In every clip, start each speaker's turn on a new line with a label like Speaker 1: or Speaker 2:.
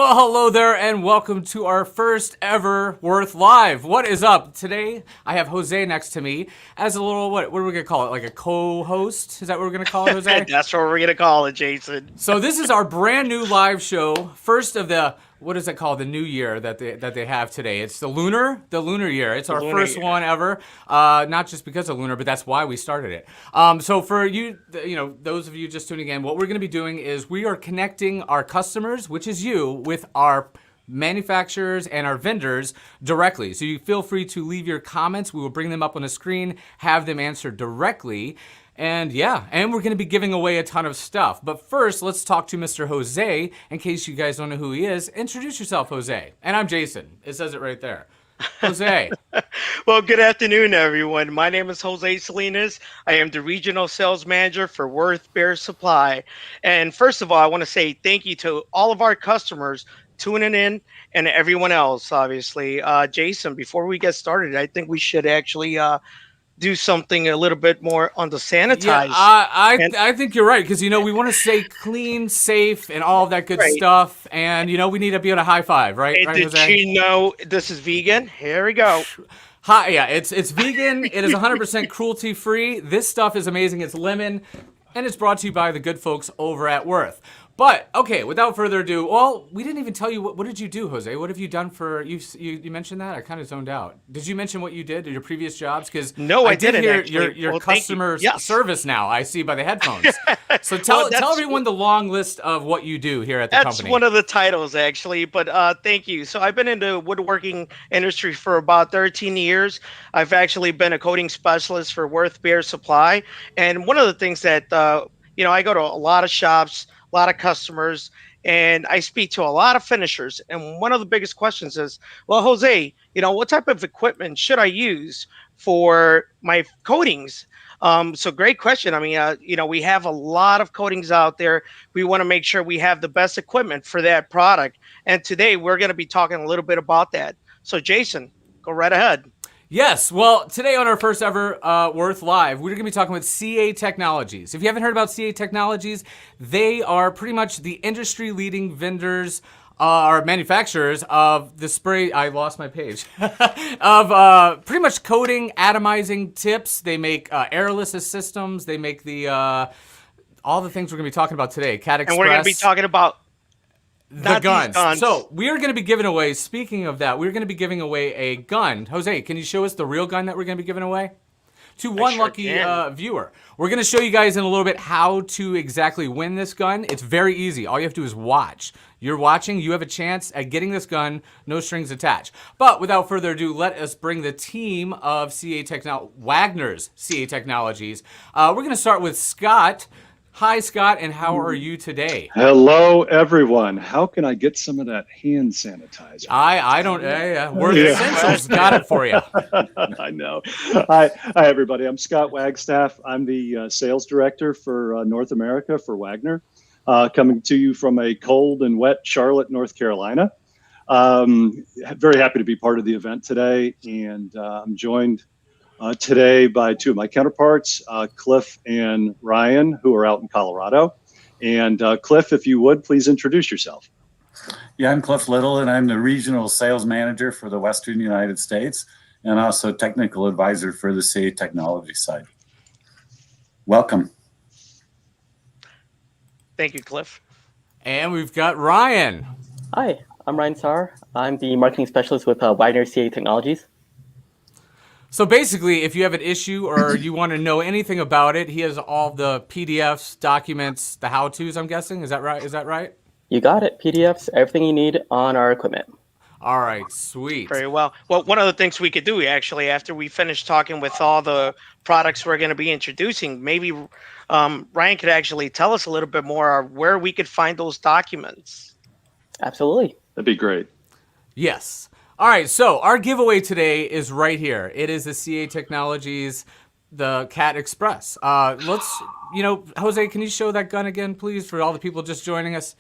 Speaker 1: Well, hello there, and welcome to our first ever Worth Live. What is up? Today, I have Jose next to me as a little, what are we going to call it? Like a co-host? Is that what we're going to call it, Jose?
Speaker 2: That's what we're gonna call it, Jason.
Speaker 1: So this is our brand new live show, first of the, what is it called, the new year that they have today. It's the lunar year. It's our
Speaker 2: lunar
Speaker 1: first
Speaker 2: year.
Speaker 1: one ever, not just because of lunar, but that's why we started it. So for you, those of you just tuning in, what we're going to be doing is we are connecting our customers, which is you, with our manufacturers and our vendors directly. So you feel free to leave your comments. We will bring them up on the screen, have them answered directly. And yeah, and we're going to be giving away a ton of stuff. But first, let's talk to Mr. Jose. In case you guys don't know who he is, introduce yourself, Jose. And I'm Jason. It says it right there. Jose.
Speaker 2: Well, good afternoon, everyone. My name is Jose Salinas. I am the regional sales manager for Würth Bear Supply. And first of all, I want to say thank you to all of our customers tuning in and everyone else, obviously. Jason, before we get started, I think we should actually do something a little bit more on the
Speaker 1: Yeah,
Speaker 2: sanitize.
Speaker 1: I think you're right, because, we want to stay clean, safe, and all of that good
Speaker 2: Right.
Speaker 1: stuff. And, we need to be on a high five, right?
Speaker 2: Hey,
Speaker 1: Right,
Speaker 2: did
Speaker 1: Jose?
Speaker 2: you know this is vegan? Here we go.
Speaker 1: Hi, yeah, it's vegan. It is 100% cruelty free. This stuff is amazing. It's lemon, and it's brought to you by the good folks over at Worth. But okay, without further ado, well, we didn't even tell you what did you do, Jose? What have you done for you mentioned that? I kind of zoned out. Did you mention what you did at your previous jobs? Because
Speaker 2: No, I
Speaker 1: did
Speaker 2: didn't,
Speaker 1: hear
Speaker 2: actually.
Speaker 1: your
Speaker 2: Well, thank you.
Speaker 1: customer
Speaker 2: Yes.
Speaker 1: service now. I see by the headphones. So tell
Speaker 2: Well, that's-
Speaker 1: everyone the long list of what you do here at the
Speaker 2: That's
Speaker 1: company.
Speaker 2: one of the titles, actually. But thank you. So I've been in the woodworking industry for about 13 years. I've actually been a coating specialist for Würth Bear Supply. And one of the things that, I go to a lot of shops, a lot of customers, and I speak to a lot of finishers. And one of the biggest questions is, well, Jose, what type of equipment should I use for my coatings? So great question. I mean, we have a lot of coatings out there. We want to make sure we have the best equipment for that product. And today we're going to be talking a little bit about that. So Jason, go right ahead.
Speaker 1: Yes. Well, today on our first ever Worth Live, we're going to be talking with CA Technologies. If you haven't heard about CA Technologies, they are pretty much the industry-leading vendors or manufacturers of the spray. I lost my page. Of pretty much coating, atomizing tips. They make airless systems. They make the all the things we're going to be talking about today. Cat Express.
Speaker 2: And we're going to be talking about
Speaker 1: the
Speaker 2: not these
Speaker 1: guns.
Speaker 2: guns.
Speaker 1: So we are going to be giving away, speaking of that, we're going to be giving away a gun. Jose, can you show us the real gun that we're going to be giving away? To one
Speaker 2: sure
Speaker 1: lucky
Speaker 2: can.
Speaker 1: viewer. We're going to show you guys in a little bit how to exactly win this gun. It's very easy. All you have to do is watch. You're watching, you have a chance at getting this gun, no strings attached. But without further ado, let us bring the team of Wagner's CA Technologies. We're going to start with Scott. Hi, Scott, and how are you today?
Speaker 3: Hello, everyone. How can I get some of that hand sanitizer?
Speaker 1: I don't. Worth Essentials got it for you.
Speaker 3: I know. Hi, everybody. I'm Scott Wagstaff. I'm the sales director for North America for Wagner, coming to you from a cold and wet Charlotte, North Carolina. Very happy to be part of the event today, and I'm joined today by two of my counterparts, Cliff and Ryan, who are out in Colorado. And Cliff, if you would, please introduce yourself.
Speaker 4: Yeah, I'm Cliff Little, and I'm the regional sales manager for the Western United States and also technical advisor for the CA Technology side. Welcome.
Speaker 2: Thank you, Cliff.
Speaker 1: And we've got Ryan.
Speaker 5: Hi, I'm Ryan Saar. I'm the marketing specialist with Wagner CA Technologies.
Speaker 1: So basically, if you have an issue or you want to know anything about it, he has all the PDFs, documents, the how-tos, I'm guessing. Is that right?
Speaker 5: You got it. PDFs, everything you need on our equipment.
Speaker 1: All right, sweet.
Speaker 2: Very well. Well, one of the things we could do actually after we finish talking with all the products we're going to be introducing, maybe Ryan could actually tell us a little bit more of where we could find those documents.
Speaker 5: Absolutely.
Speaker 3: That'd be great.
Speaker 1: Yes. All right, so our giveaway today is right here. It is the CA Technologies, the Cat Express. Jose, can you show that gun again, please, for all the people just joining us?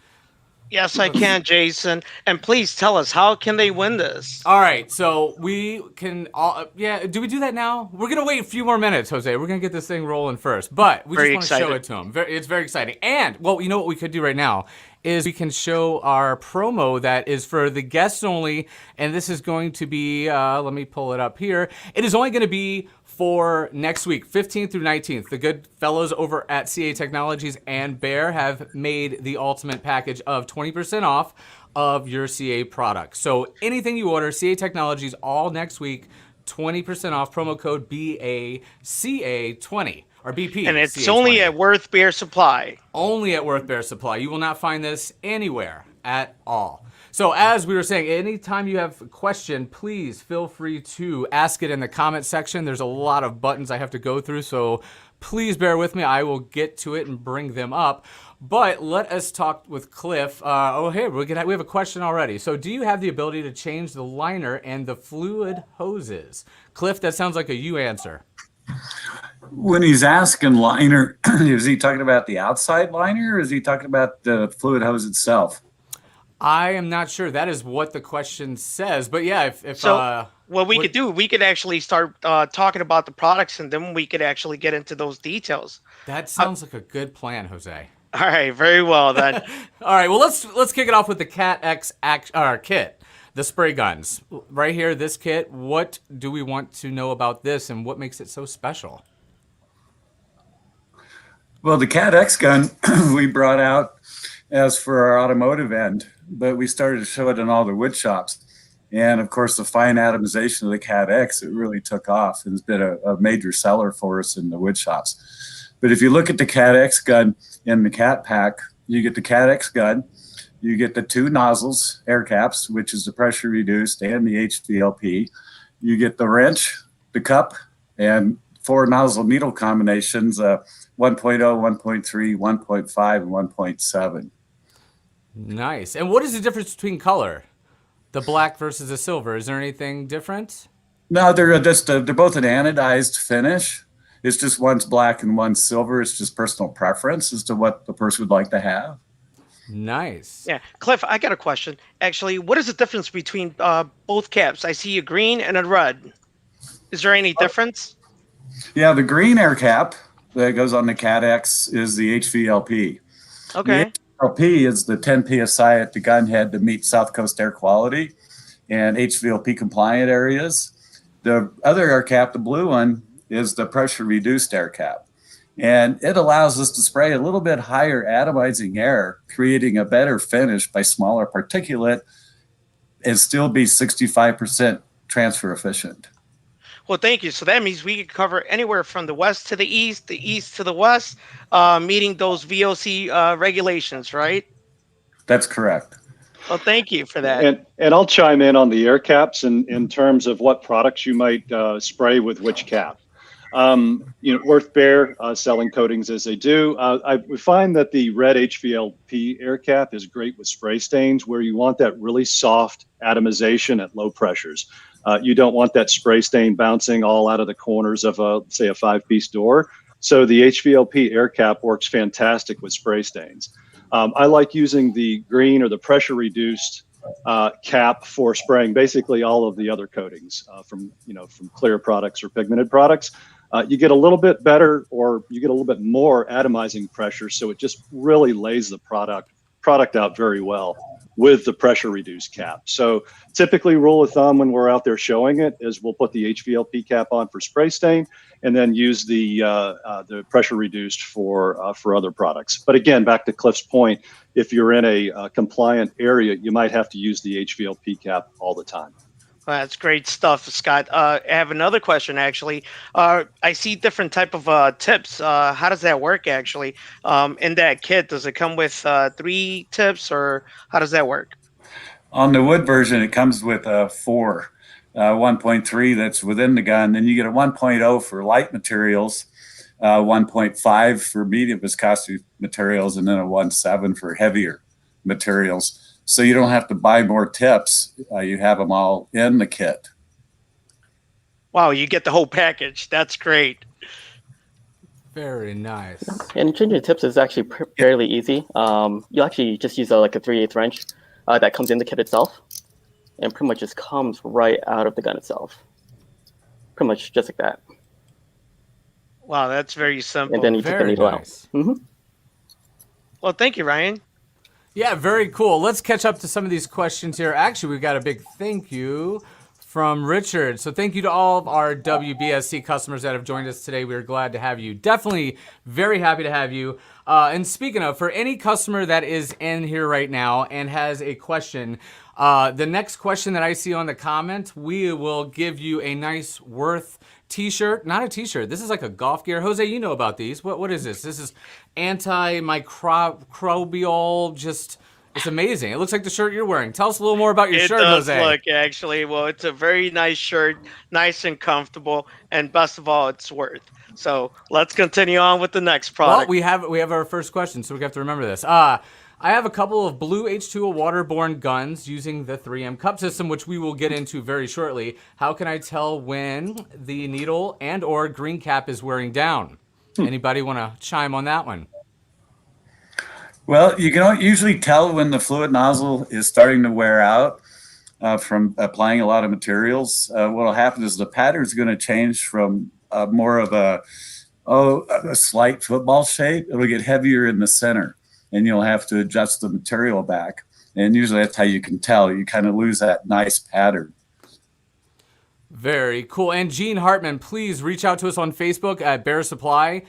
Speaker 2: Yes, I can, Jason. And please tell us, how can they win this?
Speaker 1: All right, so we can do we do that now? We're going to wait a few more minutes, Jose. We're going to get this thing rolling first. But we
Speaker 2: Very
Speaker 1: just want to show
Speaker 2: excited.
Speaker 1: it to them. It's very exciting. And, well, you know what we could do right now is we can show our promo that is for the guests only, and this is going to be, let me pull it up here. It is only going to be for next week, 15th through 19th. The good fellows over at CA Technologies and Bear have made the ultimate package of 20% off of your CA product. So anything you order, CA Technologies, all next week, 20% off, promo code BACA20 or BP.
Speaker 2: And it's only at Würth Beer Supply.
Speaker 1: Only at Würth Beer Supply. You will not find this anywhere at all. So as we were saying, anytime you have a question, please feel free to ask it in the comment section. There's a lot of buttons I have to go through, so please bear with me. I will get to it and bring them up. But let us talk with Cliff. Hey, we have a question already. So do you have the ability to change the liner and the fluid hoses? Cliff, that sounds like a you answer.
Speaker 4: When he's asking liner, is he talking about the outside liner or is he talking about the fluid hose itself?
Speaker 1: I am not sure. That is what the question says. But yeah,
Speaker 2: what we could do, we could actually start talking about the products, and then we could actually get into those details.
Speaker 1: That sounds like a good plan, Jose.
Speaker 2: All right, very well then.
Speaker 1: All right, well let's kick it off with the Cat X kit, the spray guns. Right here, this kit. What do we want to know about this, and what makes it so special?
Speaker 4: Well, the Cat X gun we brought out as for our automotive end, but we started to show it in all the wood shops. And of course, the fine atomization of the Cat X, it really took off and has been a major seller for us in the wood shops. But if you look at the Cat X gun in the Cat pack, you get the Cat X gun, you get the 2 nozzles, air caps, which is the pressure reduced, and the HVLP. You get the wrench, the cup, and 4 nozzle needle combinations, 1.0, 1.3, 1.5, and 1.7.
Speaker 1: Nice. And what is the difference between color? The black versus the silver. Is there anything different?
Speaker 4: No, they're both an anodized finish. It's just one's black and one's silver. It's just personal preference as to what the person would like to have.
Speaker 1: Nice.
Speaker 2: Yeah, Cliff, I got a question. Actually, what is the difference between both caps? I see a green and a red. Is there any difference?
Speaker 4: Yeah, the green air cap that goes on the Cat X is the HVLP.
Speaker 2: Okay.
Speaker 4: The HVLP is the 10 psi at the gun head to meet South Coast air quality and HVLP compliant areas. The other air cap, the blue one, is the pressure reduced air cap. And it allows us to spray a little bit higher atomizing air, creating a better finish by smaller particulate and still be 65% transfer efficient.
Speaker 2: Well, thank you. So that means we can cover anywhere from the west to the east to the west, meeting those VOC regulations, right?
Speaker 4: That's correct.
Speaker 2: Well, thank you for that.
Speaker 3: And I'll chime in on the air caps in terms of what products you might spray with which cap. Würth Bear selling coatings as they do. We find that the red HVLP air cap is great with spray stains where you want that really soft atomization at low pressures. You don't want that spray stain bouncing all out of the corners of say a 5-piece door. So the HVLP air cap works fantastic with spray stains. I like using the green or the pressure reduced cap for spraying basically all of the other coatings from clear products or pigmented products. You get a little bit better, or you get a little bit more atomizing pressure, so it just really lays the product out very well with the pressure reduced cap. So typically, rule of thumb when we're out there showing it is we'll put the HVLP cap on for spray stain, and then use the pressure reduced for other products. But again, back to Cliff's point, if you're in a compliant area, you might have to use the HVLP cap all the time.
Speaker 2: Well, that's great stuff, Scott. I have another question, actually. I see different type of tips. How does that work, actually? In that kit, does it come with 3 tips, or how does that work?
Speaker 4: On the wood version, it comes with 4, 1.3 that's within the gun. Then you get a 1.0 for light materials, 1.5 for medium viscosity materials, and then a 1.7 for heavier materials. So you don't have to buy more tips. You have them all in the kit.
Speaker 2: Wow, you get the whole package. That's great.
Speaker 1: Very nice.
Speaker 5: And changing tips is actually fairly easy. You actually just use like a 3/8 wrench that comes in the kit itself, and pretty much just comes right out of the gun itself. Pretty much just like that.
Speaker 2: Wow, that's very simple.
Speaker 5: And then you take the needle out. Mm-hmm.
Speaker 2: Well, thank you, Ryan.
Speaker 1: Yeah, very cool. Let's catch up to some of these questions here. Actually, we've got a big thank you from Richard. So thank you to all of our WBSC customers that have joined us today. We're glad to have you. Definitely very happy to have you. And speaking of, for any customer that is in here right now and has a question, the next question that I see on the comment, we will give you a nice Würth t-shirt. Not a t-shirt. This is like a golf gear. Jose, you know about these. What is this? This is antimicrobial. Just, it's amazing. It looks like the shirt you're wearing. Tell us a little more about your shirt,
Speaker 2: does
Speaker 1: Jose.
Speaker 2: look, actually. Well, it's a very nice shirt, nice and comfortable, and best of all, it's Würth. So let's continue on with the next product.
Speaker 1: Well, we have our first question, so we have to remember this. I have a couple of blue H2O waterborne guns using the 3M cup system, which we will get into very shortly. How can I tell when the needle and or green cap is wearing down? Anybody want to chime on that one?
Speaker 4: Well, you can usually tell when the fluid nozzle is starting to wear out from applying a lot of materials. What will happen is the pattern is going to change from more of a slight football shape. It'll get heavier in the center, and you'll have to adjust the material back. And usually that's how you can tell. You kind of lose that nice pattern.
Speaker 1: Very cool. And Gene Hartman, please reach out to us on Facebook at Bear Supply.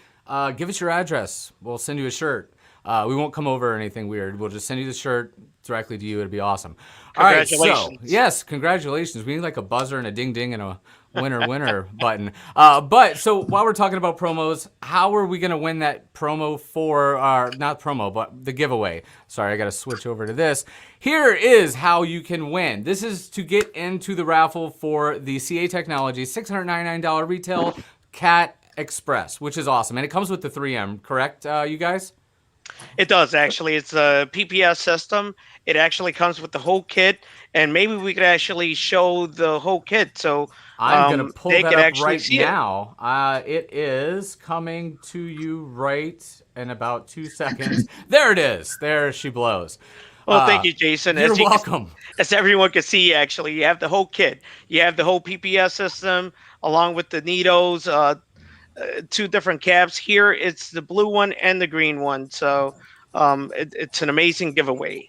Speaker 1: Give us your address. We'll send you a shirt. We won't come over or anything weird. We'll just send you the shirt directly to you. It'd be awesome. All right, so yes, congratulations. We need like a buzzer and a ding ding and a winner button. But so while we're talking about promos, how are we going to win that promo for our, not promo, but the giveaway? Sorry, I got to switch over to this. Here is how you can win. This is to get into the raffle for the CA Technology $699 retail Cat Express, which is awesome. And it comes with the 3M, correct, you guys?
Speaker 2: It does, actually. It's a PPS system. It actually comes with the whole kit, and maybe we could actually show the whole kit. So
Speaker 1: I'm going to pull
Speaker 2: they
Speaker 1: that
Speaker 2: could
Speaker 1: up
Speaker 2: actually
Speaker 1: right
Speaker 2: see
Speaker 1: now. It is coming to you right in about 2 seconds. There it is. There she blows.
Speaker 2: Well, thank you, Jason.
Speaker 1: You're welcome.
Speaker 2: As everyone can see, actually, you have the whole kit. You have the whole PPS system along with the needles, 2 different caps. Here it's the blue one and the green one. So it's an amazing giveaway.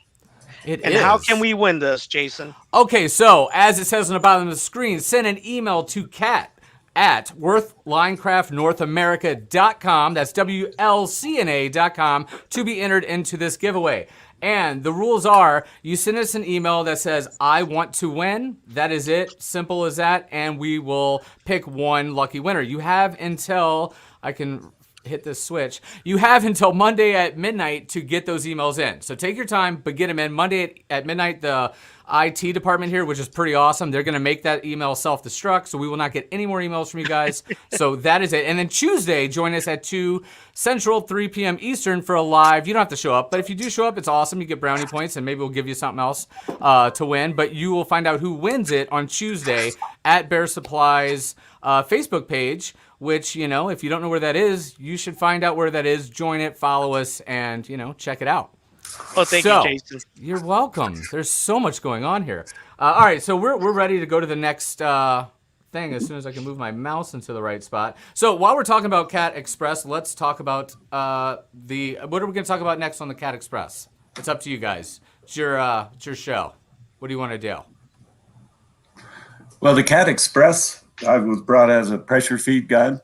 Speaker 1: It
Speaker 2: and
Speaker 1: is.
Speaker 2: how can we win this, Jason?
Speaker 1: Okay, so as it says on the bottom of the screen, send an email to Kat at WurthLinecraftNorthAmerica.com. That's WLCNA.com to be entered into this giveaway. And the rules are, you send us an email that says, I want to win. That is it. Simple as that. And we will pick one lucky winner. You have until, I can hit this switch. You have until Monday at midnight to get those emails in. So take your time, but get them in. Monday at midnight, the IT department here, which is pretty awesome, they're going to make that email self-destruct, so we will not get any more emails from you guys. So that is it. And then Tuesday, join us at 2 Central, 3 p.m. Eastern for a live. You don't have to show up, but if you do show up, it's awesome. You get brownie points, and maybe we'll give you something else to win. But you will find out who wins it on Tuesday at Bear Supply's Facebook page, which, you know, if you don't know where that is, you should find out where that is, join it, follow us, and, you know, check it out.
Speaker 2: Well, thank you, Jason.
Speaker 1: You're welcome. There's so much going on here. All right, so we're ready to go to the next thing as soon as I can move my mouse into the right spot. So while we're talking about Cat Express, let's talk about what are we going to talk about next on the Cat Express? It's up to you guys. It's your show. What do you want to do?
Speaker 4: Well, the Cat Express was brought as a pressure feed gun.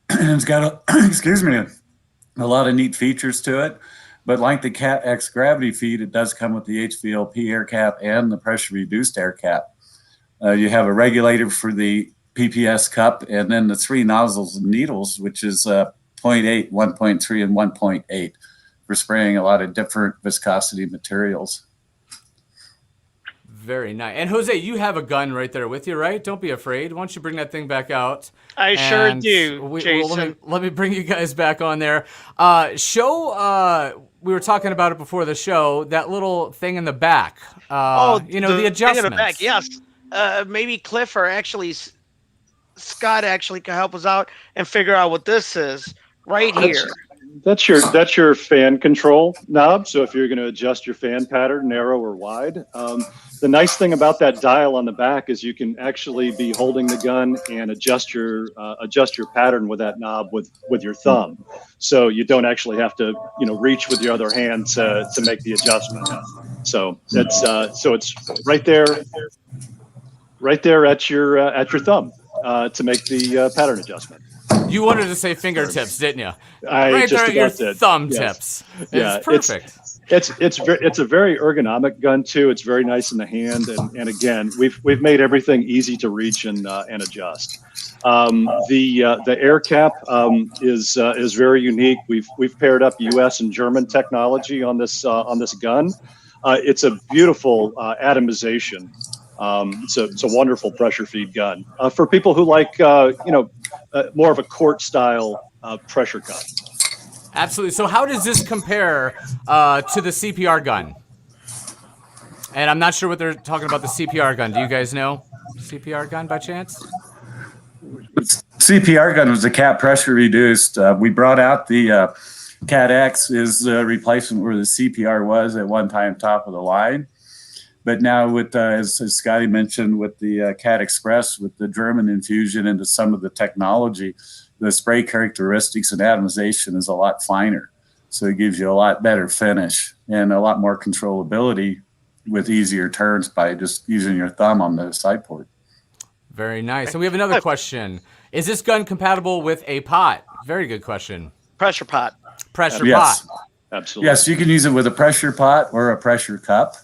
Speaker 4: It's got a lot of neat features to it. But like the Cat X gravity feed, it does come with the HVLP air cap and the pressure reduced air cap. You have a regulator for the PPS cup, and then the 3 nozzles and needles, which is 0.8, 1.3, and 1.8 for spraying a lot of different viscosity materials.
Speaker 1: Very nice. And Jose, you have a gun right there with you, right? Don't be afraid. Why don't you bring that thing back out?
Speaker 2: I sure do, Jason.
Speaker 1: Let me bring you guys back on there. We were talking about it before the show, that little thing in the back. The adjustments.
Speaker 2: Thing in the back, yes. Maybe Cliff or actually Scott actually can help us out and figure out what this is right here.
Speaker 3: That's your fan control knob. So if you're going to adjust your fan pattern, narrow or wide, The nice thing about that dial on the back is you can actually be holding the gun and adjust your pattern with that knob with your thumb, so you don't actually have to reach with your other hand to make the adjustment. So it's right there at your thumb to make the pattern adjustment.
Speaker 1: You wanted to say fingertips, didn't you?
Speaker 3: I
Speaker 1: Right
Speaker 3: just
Speaker 1: there at your
Speaker 3: about did.
Speaker 1: thumb
Speaker 3: Yes.
Speaker 1: tips.
Speaker 3: Yeah,
Speaker 1: It's perfect.
Speaker 3: It's a very ergonomic gun too. It's very nice in the hand, and again, we've made everything easy to reach and adjust. The air cap is very unique. We've paired up U.S. and German technology on this gun. It's a beautiful atomization. It's a wonderful pressure feed gun for people who like more of a court style pressure cut.
Speaker 1: Absolutely. So how does this compare to the CPR gun? And I'm not sure what they're talking about the CPR gun. Do you guys know CPR gun by chance?
Speaker 4: CPR gun was a cap pressure reduced. We brought out the Cat X is the replacement where the CPR was at one time top of the line. But now with, as Scotty mentioned, with the Cat Express, with the German infusion into some of the technology, the spray characteristics and atomization is a lot finer. So it gives you a lot better finish and a lot more controllability with easier turns by just using your thumb on the side port.
Speaker 1: Very nice. And we have another question. Is this gun compatible with a pot? Very good question.
Speaker 2: Pressure pot.
Speaker 1: Pressure
Speaker 4: Yes.
Speaker 1: pot.
Speaker 3: Absolutely.
Speaker 4: Yes, you can use it with a pressure pot or a pressure cup.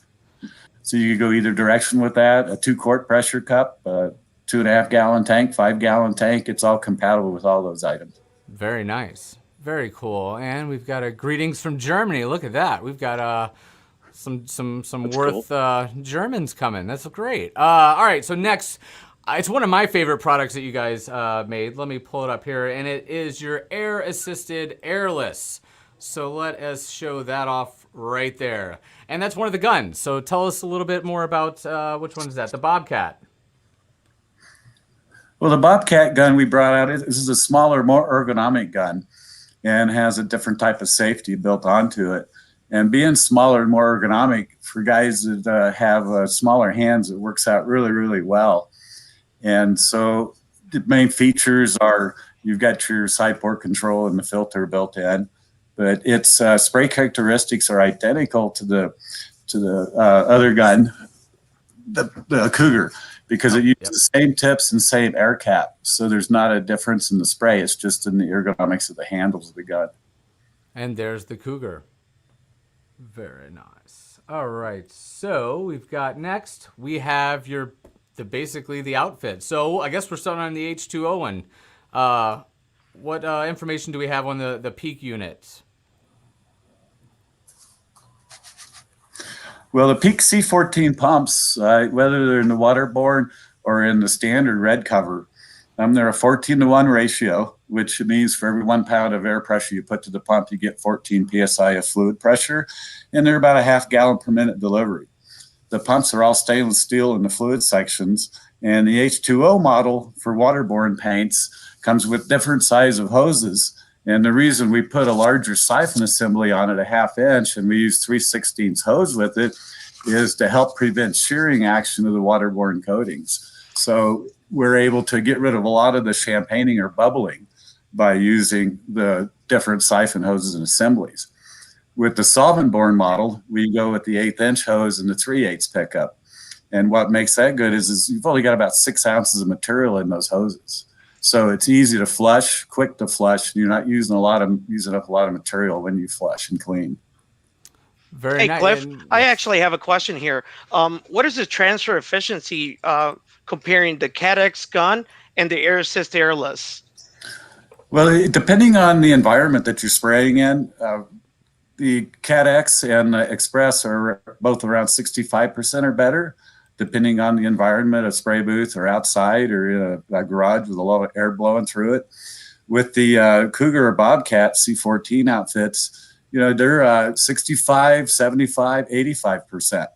Speaker 4: So you could go either direction with that, a 2-quart pressure cup, 2.5 gallon tank, 5 gallon tank. It's all compatible with all those items.
Speaker 1: Very nice. Very cool. And we've got a greetings from Germany. Look at that. We've got some Würth
Speaker 3: cool.
Speaker 1: Germans coming. That's great. All right. So next, it's one of my favorite products that you guys made. Let me pull it up here. And it is your air assisted airless. So let us show that off right there. And that's one of the guns. So tell us a little bit more about which one is that? The Bobcat.
Speaker 4: Well, the Bobcat gun we brought out, this is a smaller, more ergonomic gun and has a different type of safety built onto it. And being smaller and more ergonomic for guys that have smaller hands, it works out really, really well. And so the main features are you've got your side port control and the filter built in, but its spray characteristics are identical to the other gun, the Cougar, because it uses the same tips and same air cap. So there's not a difference in the spray. It's just in the ergonomics of the handles of the gun.
Speaker 1: And there's the Cougar. Very nice. All right. So we've got next, we have basically the outfit. So I guess we're starting on the H2O one. What information do we have on the peak unit?
Speaker 4: Well, the Peak C14 pumps, whether they're in the waterborne or in the standard red cover, they're a 14-to-1 ratio, which means for every 1 pound of air pressure you put to the pump, you get 14 psi of fluid pressure, and they're about a half gallon per minute delivery. The pumps are all stainless steel in the fluid sections, and the H2O model for waterborne paints comes with different size of hoses. And the reason we put a larger siphon assembly on it, a 1/2 inch, and we use 3/16 hose with it, is to help prevent shearing action of the waterborne coatings. So we're able to get rid of a lot of the champagning or bubbling by using the different siphon hoses and assemblies. With the solvent-borne model, we go with the 1/8 inch hose and the 3/8 pickup. And what makes that good is you've only got about 6 ounces of material in those hoses. So it's easy to flush, quick to flush. And you're not using up a lot of material when you flush and clean.
Speaker 1: Very
Speaker 2: Hey,
Speaker 1: nice.
Speaker 2: Cliff,
Speaker 1: And-
Speaker 2: I actually have a question here. What is the transfer efficiency comparing the Cat X gun and the Air Assist Airless?
Speaker 4: Well, depending on the environment that you're spraying in, the Cat X and the Express are both around 65% or better, depending on the environment, a spray booth or outside or in a garage with a lot of air blowing through it. With the Cougar or Bobcat C14 outfits, they're 65, 75, 85%,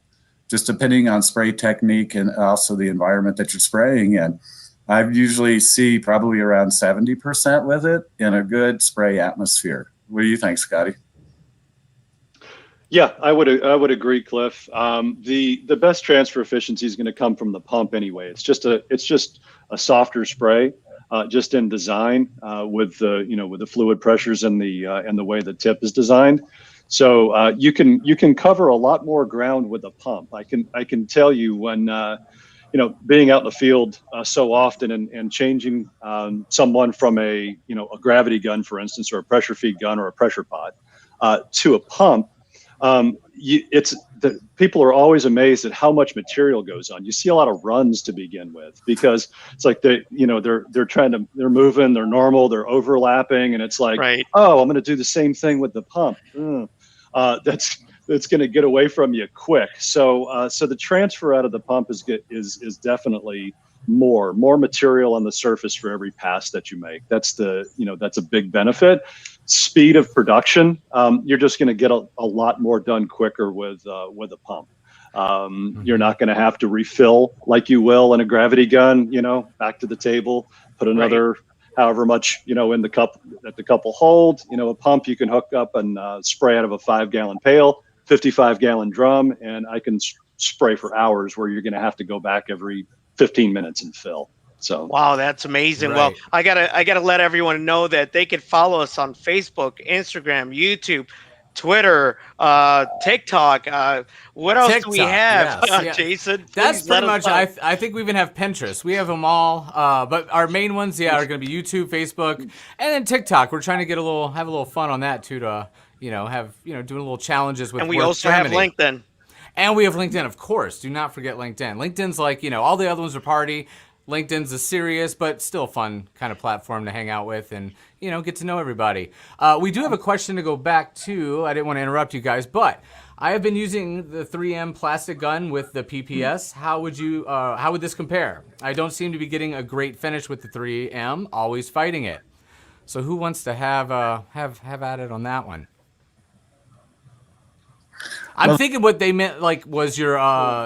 Speaker 4: just depending on spray technique and also the environment that you're spraying in. I usually see probably around 70% with it in a good spray atmosphere. What do you think, Scotty?
Speaker 3: Yeah, I would agree, Cliff. The best transfer efficiency is going to come from the pump anyway. It's just a softer spray, just in design, with the fluid pressures and the way the tip is designed. So you can cover a lot more ground with a pump. I can tell you when being out in the field so often and changing someone from a gravity gun, for instance, or a pressure feed gun or a pressure pot to a pump. It's the people are always amazed at how much material goes on. You see a lot of runs to begin with because it's like they're moving, they're normal, they're overlapping, and it's like,
Speaker 2: Right.
Speaker 3: oh, I'm going to do the same thing with the pump. That's going to get away from you quick. So the transfer out of the pump is definitely more material on the surface for every pass that you make. That's a big benefit. Speed of production, you're just going to get a lot more done quicker with a pump. You're not going to have to refill like you will in a gravity gun, back to the table, put another however much, in the cup that the cup will hold. A pump you can hook up and spray out of a 5-gallon pail, 55-gallon drum, and I can spray for hours where you're going to have to go back every 15 minutes and fill. So
Speaker 2: Wow, that's amazing. Well,
Speaker 1: Right.
Speaker 2: I gotta let everyone know that they can follow us on Facebook, Instagram, YouTube, Twitter, TikTok. What else do we
Speaker 1: TikTok,
Speaker 2: have,
Speaker 1: yes, yeah.
Speaker 2: Jason?
Speaker 1: That's
Speaker 2: Please let
Speaker 1: pretty
Speaker 2: us
Speaker 1: much.
Speaker 2: know.
Speaker 1: I think we even have Pinterest. We have them all, but our main ones, are going to be YouTube, Facebook, and then TikTok. We're trying to have a little fun on that too. To doing little challenges with
Speaker 2: And we
Speaker 1: Würth
Speaker 2: also have
Speaker 1: Germany.
Speaker 2: LinkedIn.
Speaker 1: And we have LinkedIn, of course. Do not forget LinkedIn. LinkedIn's like, all the other ones are party. LinkedIn's a serious, but still fun kind of platform to hang out with and, get to know everybody. We do have a question to go back to. I didn't want to interrupt you guys, but I have been using the 3M plastic gun with the PPS. How would this compare? I don't seem to be getting a great finish with the 3M, always fighting it. So who wants to have at it on that one? I'm thinking what they meant was your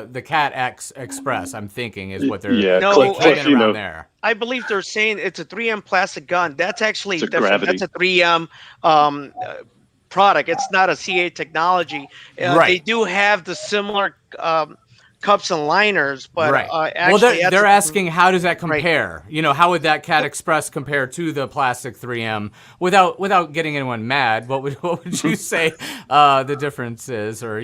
Speaker 1: the Cat X Express. I'm thinking is what they're
Speaker 3: yeah,
Speaker 2: No,
Speaker 3: Cliff,
Speaker 1: around there.
Speaker 2: I believe they're saying it's a 3M plastic gun. That's actually
Speaker 3: it's a
Speaker 2: different.
Speaker 3: gravity.
Speaker 2: That's a 3M product. It's not a CA technology. They
Speaker 1: Right.
Speaker 2: do have the similar cups and liners, but
Speaker 1: Right. Well,
Speaker 2: actually, that's
Speaker 1: they're
Speaker 2: a different.
Speaker 1: asking how does that
Speaker 2: Right.
Speaker 1: compare? How would that Cat Express compare to the plastic 3M without getting anyone mad? What would you say the difference is, or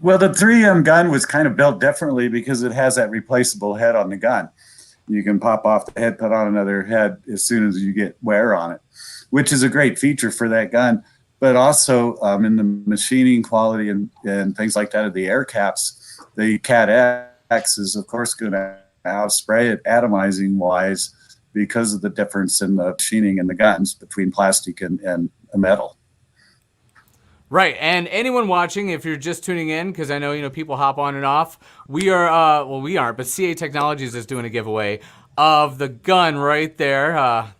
Speaker 4: Well, the 3M gun was kind of built differently because it has that replaceable head on the gun. You can pop off the head, put on another head as soon as you get wear on it, which is a great feature for that gun. But also in the machining quality and things like that of the air caps, the Cat X is, of course, going to outspray it atomizing wise because of the difference in the machining in the guns between plastic and metal.
Speaker 1: Right, and anyone watching, if you're just tuning in, because I know people hop on and off, we are we aren't, but CA Technologies is doing a giveaway of the gun right there.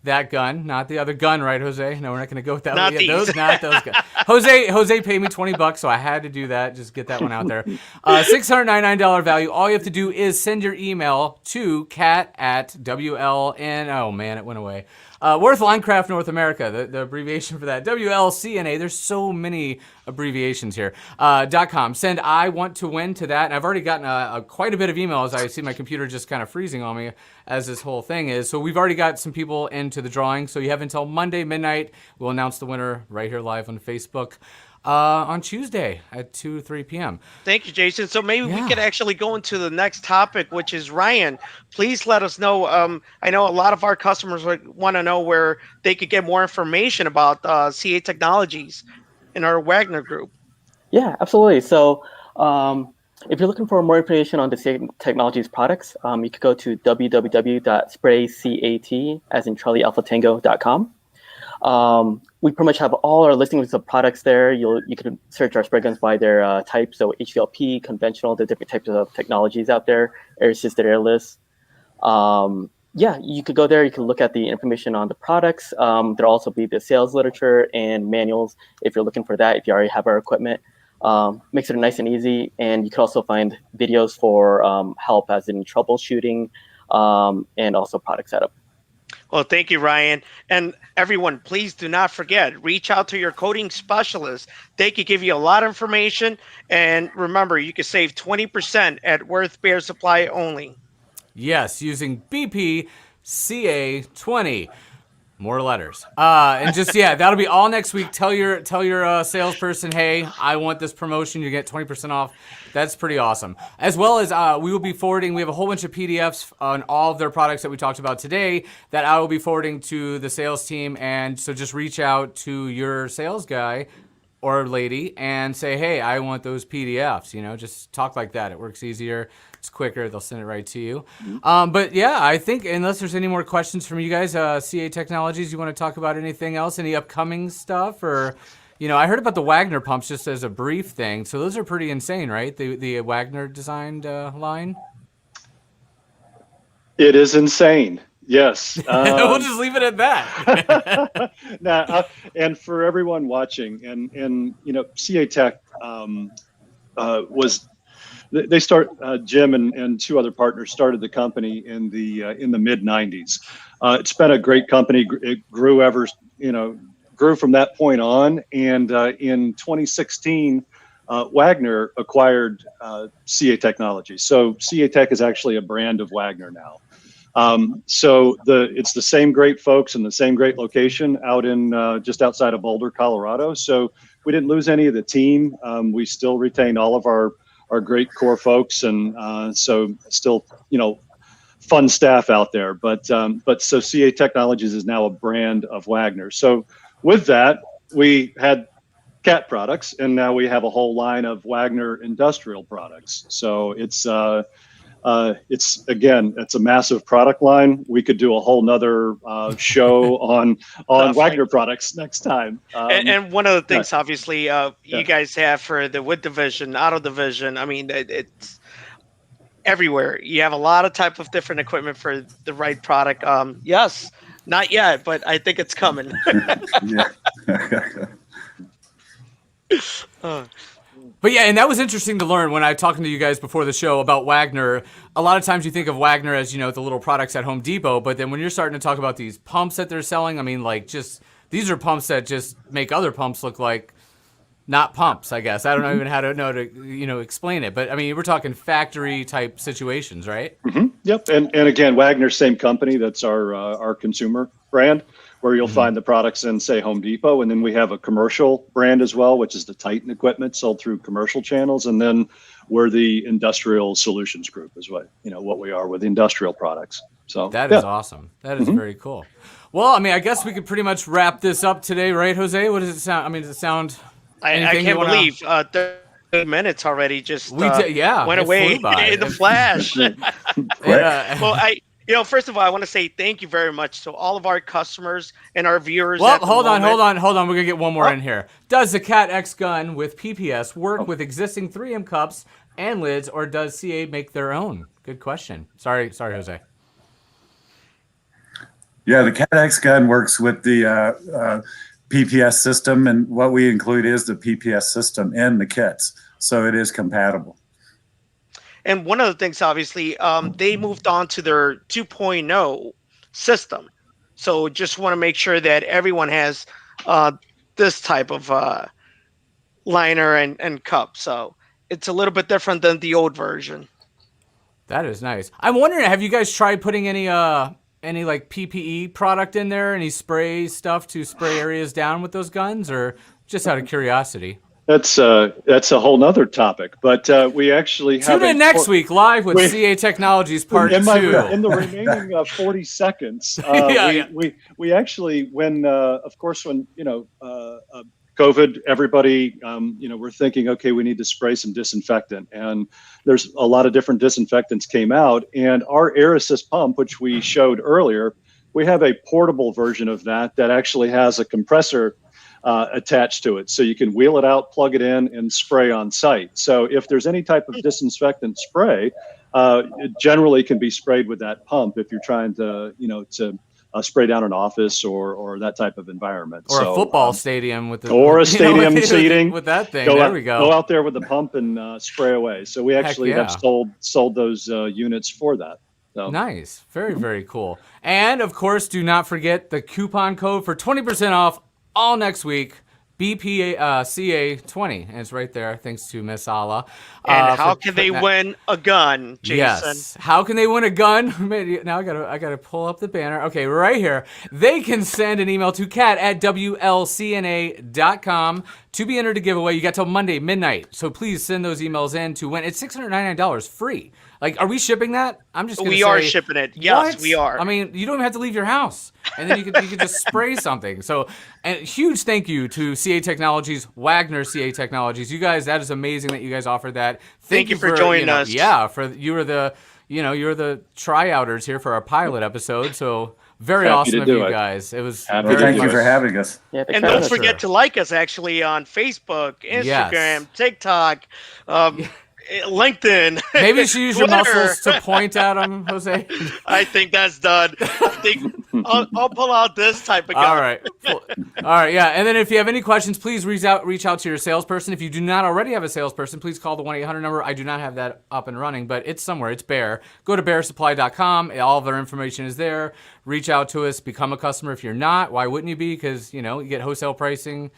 Speaker 1: That gun, not the other gun, right, Jose? No, we're not going to go with that.
Speaker 2: Not these.
Speaker 1: Not those guns. Jose paid me $20, so I had to do that. Just get that one out there. $699 value. All you have to do is send your email to cat@WLN. Oh man, it went away. Würth Linecraft North America, the abbreviation for that, WLCNA. There's so many abbreviations here. .com. Send I want to win to that. And I've already gotten quite a bit of emails. I see my computer just kind of freezing on me as this whole thing is. So we've already got some people into the drawing. So you have until Monday midnight. We'll announce the winner right here live on Facebook on Tuesday at 2-3 p.m.
Speaker 2: Thank you, Jason. So maybe we
Speaker 1: Yeah.
Speaker 2: could actually go into the next topic, which is Ryan. Please let us know. I know a lot of our customers want to know where they could get more information about CA Technologies in our Wagner group.
Speaker 5: Yeah, absolutely. So if you're looking for more information on the CA Technologies products, you could go to www.spraycat, as in Charlie Alpha Tango.com. We pretty much have all our listings of products there. You can search our spray guns by their type, so HVLP, conventional, the different types of technologies out there, air-assisted, airless. You could go there. You can look at the information on the products. There'll also be the sales literature and manuals if you're looking for that, if you already have our equipment. Makes it nice and easy. And you can also find videos for help as in troubleshooting and also product setup.
Speaker 2: Well, thank you, Ryan. And everyone, please do not forget, reach out to your coding specialist. They could give you a lot of information. And remember, you can save 20% at Worth Beer Supply only.
Speaker 1: Yes, using BPCA20. More letters. And just, yeah, that'll be all next week. Tell your salesperson, hey, I want this promotion. You get 20% off. That's pretty awesome. As well as we will be forwarding, we have a whole bunch of PDFs on all of their products that we talked about today that I will be forwarding to the sales team. And so just reach out to your sales guy or lady and say, hey, I want those PDFs. Just talk like that. It works easier. It's quicker. They'll send it right to you. But yeah, I think unless there's any more questions from you guys, CA Technologies, you want to talk about anything else? Any upcoming stuff? Or, I heard about the Wagner pumps just as a brief thing. So those are pretty insane, right? The Wagner designed line?
Speaker 3: It is insane. Yes.
Speaker 1: We'll just leave it at that.
Speaker 3: And for everyone watching, and CA Tech was. They Jim and two other partners started the company in the mid '90s. It's been a great company. It grew from that point on. And in 2016, Wagner acquired CA Technology. So CA Tech is actually a brand of Wagner now. It's the same great folks and the same great location out in just outside of Boulder, Colorado. So we didn't lose any of the team. We still retained all of our great core folks, and so still, fun staff out there. But so CA Technologies is now a brand of Wagner. So with that, we had cat products, and now we have a whole line of Wagner industrial products. So it's a massive product line. We could do a whole nother show on Wagner products next time.
Speaker 2: And one of the things, obviously, you guys have for the wood division, auto division. I mean, it's everywhere. You have a lot of type of different equipment for the right product. Yes, not yet, but I think it's coming.
Speaker 1: But yeah, and that was interesting to learn when I was talking to you guys before the show about Wagner. A lot of times you think of Wagner as, the little products at Home Depot, but then when you're starting to talk about these pumps that they're selling, I mean, these are pumps that just make other pumps look like not pumps, I guess. I don't even how to know to, explain it. But I mean, we're talking factory type situations, right?
Speaker 3: Mm-hmm. Yep. And again, Wagner, same company. That's our consumer brand, where you'll find the products in, say, Home Depot. And then we have a commercial brand as well, which is the Titan equipment sold through commercial channels. And then we're the industrial solutions group is what we are with industrial products. So
Speaker 1: that is awesome. That is very cool. Well, I mean, I guess we could pretty much wrap this up today, right, Jose? What does it sound? I mean, does it sound?
Speaker 2: I can't believe 30 minutes already just went away in the flash. Well, first of all, I want to say thank you very much to all of our customers and our viewers.
Speaker 1: Well, hold on. We're going to get one more in here. Does the Cat X gun with PPS work with existing 3M cups and lids, or does CA make their own? Good question. Sorry, Jose.
Speaker 4: Yeah, the Cat X gun works with the PPS system, and what we include is the PPS system in the kits, so it is compatible.
Speaker 2: And one of the things, obviously, they moved on to their 2.0 system. So just want to make sure that everyone has this type of liner and cup. So it's a little bit different than the old version.
Speaker 1: That is nice. I'm wondering, have you guys tried putting any like PPE product in there? Any spray stuff to spray areas down with those guns, or just out of curiosity?
Speaker 3: That's a whole nother topic, but we actually have
Speaker 1: tune in next week live with CA Technologies Part 2.
Speaker 3: In the remaining 40 seconds, we actually, when COVID, everybody, we're thinking, okay, we need to spray some disinfectant, and there's a lot of different disinfectants came out, and our Air Assist pump, which we showed earlier, we have a portable version of that actually has a compressor attached to it, so you can wheel it out, plug it in, and spray on site. So if there's any type of disinfectant spray, it generally can be sprayed with that pump if you're trying to spray down an office or that type of environment,
Speaker 1: or a football stadium with
Speaker 3: a stadium seating
Speaker 1: with that thing. We go.
Speaker 3: Go out there with the pump and spray away. So we actually have sold those units for that. So,
Speaker 1: Nice. Very, very cool. And of course, do not forget the coupon code for 20% off all next week. BPCA20, and it's right there. Thanks to Miss Ala.
Speaker 2: And how
Speaker 1: for
Speaker 2: can they
Speaker 1: putting that-
Speaker 2: win a gun, Jason?
Speaker 1: Yes. How can they win a gun? Now I gotta pull up the banner. Okay, right here. They can send an email to cat@WLCNA.com to be entered to giveaway. You got till Monday midnight, so please send those emails in to win. It's $699 free. Like, are we shipping that? I'm just gonna
Speaker 2: We
Speaker 1: say,
Speaker 2: are shipping it. Yes,
Speaker 1: what?
Speaker 2: we are.
Speaker 1: I mean, you don't even have to leave your house, and then you could just spray something. So, and huge thank you to CA Technologies, Wagner CA Technologies. You guys, that is amazing that you guys offered that.
Speaker 2: Thank you for joining us.
Speaker 1: Yeah, you were the tryouters here for our pilot episode. So very
Speaker 3: Happy
Speaker 1: awesome
Speaker 3: to
Speaker 1: of
Speaker 3: do
Speaker 1: you
Speaker 3: it.
Speaker 1: guys. It was
Speaker 3: Happy
Speaker 4: Well,
Speaker 3: to
Speaker 1: very
Speaker 4: thank
Speaker 3: do
Speaker 4: you
Speaker 3: it.
Speaker 4: for having us.
Speaker 5: Yeah, thanks
Speaker 2: And
Speaker 5: for
Speaker 2: don't
Speaker 5: having us.
Speaker 2: forget to like us actually on Facebook, Instagram,
Speaker 1: Yes.
Speaker 2: TikTok, LinkedIn.
Speaker 1: Maybe you should use your
Speaker 2: Twitter.
Speaker 1: muscles to point at them, Jose.
Speaker 2: I think that's done. I think I'll pull out this type of gun.
Speaker 1: All right. Cool. All right, yeah. And then if you have any questions, please reach out to your salesperson. If you do not already have a salesperson, please call the 1-800 number. I do not have that up and running, but it's somewhere. It's Bear. Go to bearsupply.com. All of our information is there. Reach out to us. Become a customer. If you're not, why wouldn't you be? Because, you get wholesale pricing.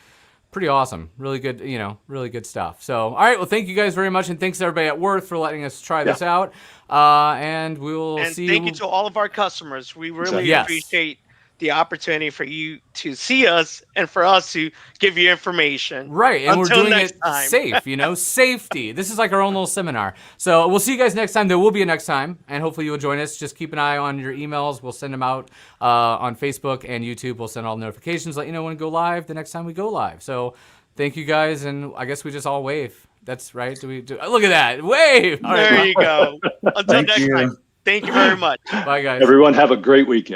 Speaker 1: Pretty awesome. Really good, really good stuff. So, all right. Well, thank you guys very much. And thanks to everybody at Würth for letting us try this out. And we will
Speaker 2: And
Speaker 1: see
Speaker 2: thank
Speaker 1: you.
Speaker 2: you to all of our customers. We really
Speaker 1: Yes.
Speaker 2: appreciate the opportunity for you to see us and for us to give you information.
Speaker 1: Right, and
Speaker 2: Until
Speaker 1: we're doing
Speaker 2: next
Speaker 1: it
Speaker 2: time.
Speaker 1: safe, safety. This is like our own little seminar. So we'll see you guys next time. There will be a next time, and hopefully you'll join us. Just keep an eye on your emails. We'll send them out on Facebook and YouTube. We'll send all the notifications, let you know when we go live the next time we go live. So thank you guys, and I guess we just all wave. That's right. Look at that. Wave. All right,
Speaker 2: There you go. Until
Speaker 4: Thank
Speaker 2: next
Speaker 4: you.
Speaker 2: time. Thank you very much.
Speaker 1: bye, guys.
Speaker 3: everyone have a great weekend.